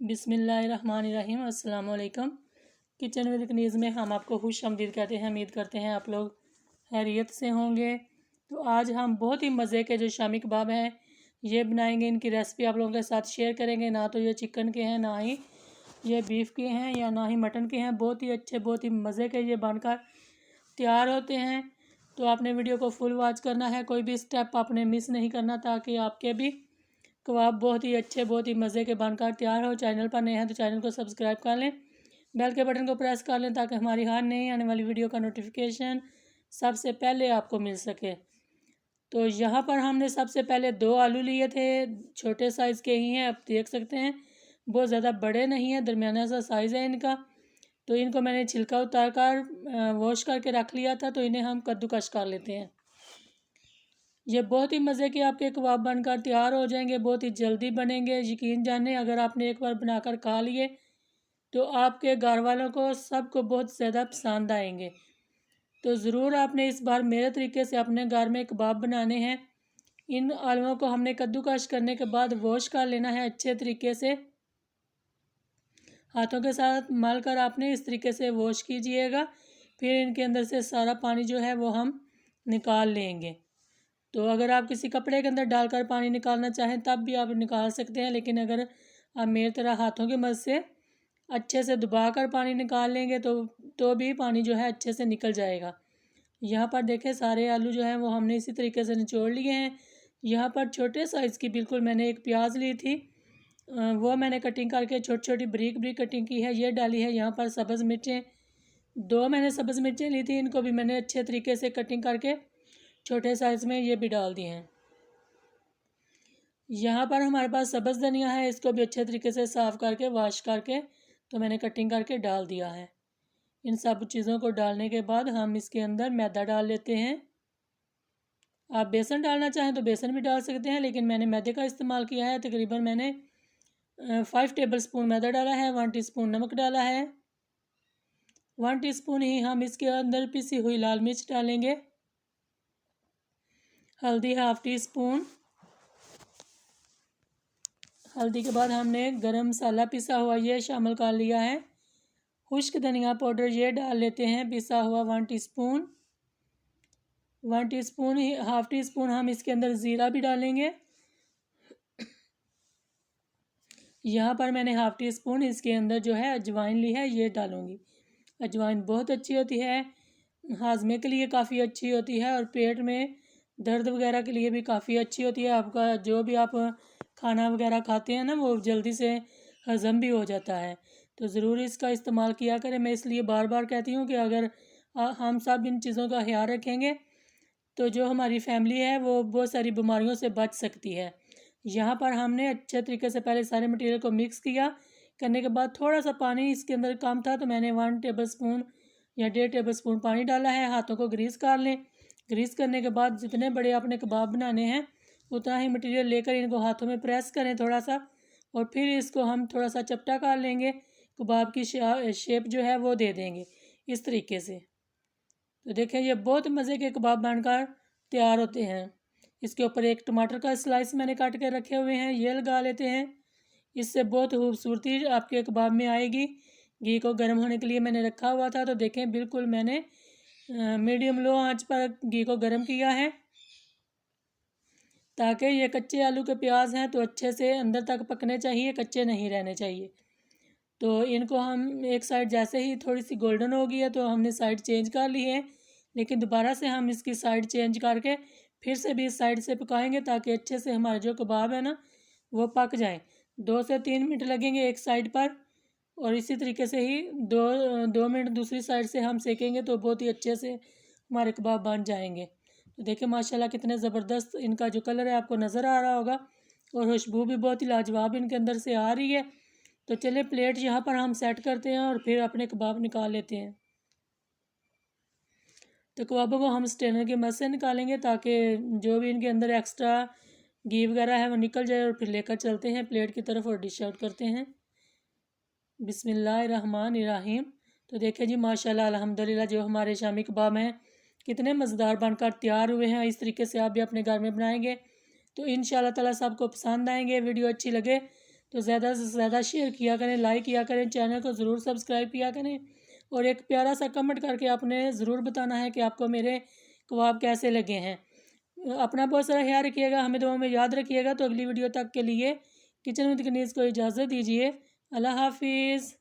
बिस्मिल्लाहिर्रहमानिर्रहीम। अस्सलाम वालेकुम। किचन विद कनीज़ में हम आपको खुश आमदीद कहते हैं। उम्मीद करते हैं आप लोग खैरियत से होंगे। तो आज हम बहुत ही मज़े के जो शामी कबाब हैं ये बनाएंगे। इनकी रेसिपी आप लोगों के साथ शेयर करेंगे। ना तो ये चिकन के हैं, ना ही ये बीफ के हैं, या ना ही मटन के हैं। बहुत ही अच्छे, बहुत ही मज़े के ये बनकर तैयार होते हैं। तो आपने वीडियो को फुल वॉच करना है, कोई भी स्टेप आपने मिस नहीं करना, ताकि आपके भी कबाब बहुत ही अच्छे, बहुत ही मज़े के बनकर तैयार हो। चैनल पर नए हैं तो चैनल को सब्सक्राइब कर लें, बेल के बटन को प्रेस कर लें, ताकि हमारी हर नई आने वाली वीडियो का नोटिफिकेशन सबसे पहले आपको मिल सके। तो यहाँ पर हमने सबसे पहले 2 आलू लिए थे, छोटे साइज़ के ही हैं, आप देख सकते हैं, बहुत ज़्यादा बड़े नहीं हैं, दरमियाना सा साइज़ है इनका। तो इनको मैंने छिलका उतार कर वॉश करके रख लिया था। तो इन्हें हम कद्दूकश कर लेते हैं। ये बहुत ही मज़े के आपके कबाब बनकर तैयार हो जाएंगे, बहुत ही जल्दी बनेंगे। यकीन जाने, अगर आपने एक बार बनाकर खा लिए तो आपके घर वालों को सबको बहुत ज़्यादा पसंद आएंगे। तो ज़रूर आपने इस बार मेरे तरीके से अपने घर में कबाब बनाने हैं। इन आलूओं को हमने कद्दूकश करने के बाद वॉश कर लेना है अच्छे तरीके से। हाथों के साथ मल कर आपने इस तरीके से वॉश कीजिएगा। फिर इनके अंदर से सारा पानी जो है वो हम निकाल लेंगे। तो अगर आप किसी कपड़े के अंदर डालकर पानी निकालना चाहें तब भी आप निकाल सकते हैं, लेकिन अगर आप मेरी तरह हाथों की मदद से अच्छे से दबा कर पानी निकाल लेंगे तो भी पानी जो है अच्छे से निकल जाएगा। यहाँ पर देखें, सारे आलू जो हैं वो हमने इसी तरीके से निचोड़ लिए हैं। यहाँ पर छोटे साइज़ की बिल्कुल मैंने एक प्याज ली थी, वो मैंने कटिंग करके छोटी छोटी बारीक बारीक कटिंग की है, ये डाली है। यहाँ पर सब्ज़ मिर्चें 2 मैंने सब्ज़ मिर्चें ली थी, इनको भी मैंने अच्छे तरीके से कटिंग करके छोटे साइज़ में ये भी डाल दिए हैं। यहाँ पर हमारे पास सब्ज़ धनिया है, इसको भी अच्छे तरीके से साफ़ करके वॉश करके तो मैंने कटिंग करके डाल दिया है। इन सब चीज़ों को डालने के बाद हम इसके अंदर मैदा डाल लेते हैं। आप बेसन डालना चाहें तो बेसन भी डाल सकते हैं, लेकिन मैंने मैदे का इस्तेमाल किया है। तकरीबन मैंने 5 टेबल स्पून मैदा डाला है, 1 टीस्पून नमक डाला है, 1 टीस्पून ही हम इसके अंदर पिसी हुई लाल मिर्च डालेंगे, हल्दी 1/2 टीस्पून। हल्दी के बाद हमने गरम मसाला पिसा हुआ ये शामिल कर लिया है। खुश्क धनिया पाउडर ये डाल लेते हैं, पिसा हुआ 1 टीस्पून। 1 टीस्पून ही 1/2 टीस्पून हम इसके अंदर ज़ीरा भी डालेंगे। यहाँ पर मैंने 1/2 टीस्पून इसके अंदर जो है अजवाइन ली है, ये डालूँगी। अजवाइन बहुत अच्छी होती है, हाजमे के लिए काफ़ी अच्छी होती है, और पेट में दर्द वगैरह के लिए भी काफ़ी अच्छी होती है। आपका जो भी आप खाना वगैरह खाते हैं ना, वो जल्दी से हज़म भी हो जाता है। तो ज़रूर इसका इस्तेमाल किया करें। मैं इसलिए बार बार कहती हूँ कि अगर हम सब इन चीज़ों का ख्याल रखेंगे तो जो हमारी फैमिली है वो बहुत सारी बीमारियों से बच सकती है। यहाँ पर हमने अच्छे तरीके से पहले सारे मटेरियल को मिक्स किया। करने के बाद थोड़ा सा पानी इसके अंदर कम था, तो मैंने 1 टेबल स्पून या 1.5 टेबल स्पून पानी डाला है। हाथों को ग्रीस कर लें। ग्रीस करने के बाद जितने बड़े आपने कबाब बनाने हैं उतना ही मटेरियल लेकर इनको हाथों में प्रेस करें थोड़ा सा, और फिर इसको हम थोड़ा सा चपटा कर लेंगे। कबाब की शेप जो है वो दे देंगे इस तरीके से। तो देखें, ये बहुत मज़े के कबाब बनकर तैयार होते हैं। इसके ऊपर एक टमाटर का स्लाइस मैंने काट के रखे हुए हैं, ये लगा लेते हैं। इससे बहुत खूबसूरती आपके कबाब में आएगी। घी को गर्म होने के लिए मैंने रखा हुआ था। तो देखें, बिल्कुल मैंने मीडियम लो आंच पर घी को गर्म किया है, ताकि ये कच्चे आलू के प्याज हैं तो अच्छे से अंदर तक पकने चाहिए, कच्चे नहीं रहने चाहिए। तो इनको हम एक साइड जैसे ही थोड़ी सी गोल्डन हो गई है तो हमने साइड चेंज कर ली है, लेकिन दोबारा से हम इसकी साइड चेंज करके फिर से भी इस साइड से पकाएंगे, ताकि अच्छे से हमारे जो कबाब है ना वो पक जाए। 2 से 3 मिनट लगेंगे एक साइड पर, और इसी तरीके से ही 2 मिनट दूसरी साइड से हम सेकेंगे तो बहुत ही अच्छे से हमारे कबाब बन जाएंगे। तो देखिए माशाल्लाह कितने ज़बरदस्त इनका जो कलर है आपको नज़र आ रहा होगा, और खुशबू भी बहुत ही लाजवाब इनके अंदर से आ रही है। तो चलिए प्लेट यहाँ पर हम सेट करते हैं और फिर अपने कबाब निकाल लेते हैं। तो कबाबों को हम स्ट्रेनर की मदद से निकालेंगे, ताकि जो भी इनके अंदर एक्स्ट्रा घी वगैरह है वो निकल जाए। और फिर लेकर चलते हैं प्लेट की तरफ और डिश आउट करते हैं। बिस्मिल्लाहिर्रहमानिर्रहीम। तो देखिए जी, माशाल्लाह अल्हम्दुलिल्लाह, जो हमारे शामी कबाब हैं कितने मज़ेदार बनकर तैयार हुए हैं। इस तरीके से आप भी अपने घर में बनाएंगे तो इंशाल्लाह ताला सबको पसंद आएंगे। वीडियो अच्छी लगे तो ज़्यादा से ज़्यादा शेयर किया करें, लाइक किया करें, चैनल को ज़रूर सब्सक्राइब किया करें और एक प्यारा सा कमेंट करके आपने ज़रूर बताना है कि आपको मेरे कबाब कैसे लगे हैं। अपना बहुत सारा ख्याल रखिएगा, हमें दुआ में याद रखिएगा। तो अगली वीडियो तक के लिए किचन विद कनीज़ को इजाज़त दीजिए। अल्लाह हाफिज़।